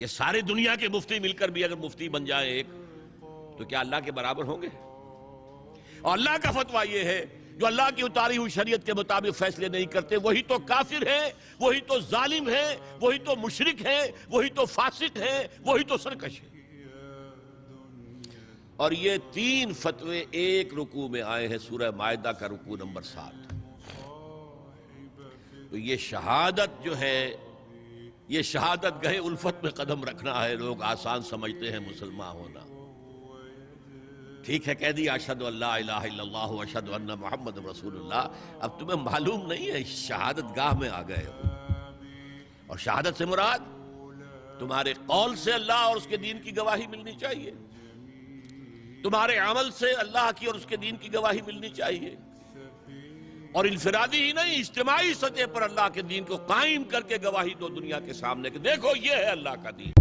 یہ سارے دنیا کے مفتی مل کر بھی اگر مفتی بن جائیں ایک تو کیا اللہ کے برابر ہوں گے؟ اور اللہ کا فتویٰ یہ ہے جو اللہ کی اتاری ہوئی شریعت کے مطابق فیصلے نہیں کرتے وہی تو کافر ہیں، وہی تو ظالم ہیں، وہی تو مشرک ہیں، وہی تو فاسق ہیں، وہی تو سرکش ہیں۔ اور یہ تین فتوے ایک رکوع میں آئے ہیں، سورہ مائدہ کا رکوع نمبر 7۔ تو یہ شہادت جو ہے، یہ شہادت گہے الفت میں قدم رکھنا ہے۔ لوگ آسان سمجھتے ہیں مسلمان ہونا۔ ٹھیک ہے، کہہ دیا اشہد ان لا الہ الا اللہ واشہد ان محمد رسول اللہ، اب تمہیں معلوم نہیں ہے شہادت گاہ میں آ گئے ہو۔ اور شہادت سے مراد تمہارے قول سے اللہ اور اس کے دین کی گواہی ملنی چاہیے، تمہارے عمل سے اللہ کی اور اس کے دین کی گواہی ملنی چاہیے، اور انفرادی ہی نہیں اجتماعی سطح پر اللہ کے دین کو قائم کر کے گواہی دو دنیا کے سامنے کہ دیکھو یہ ہے اللہ کا دین۔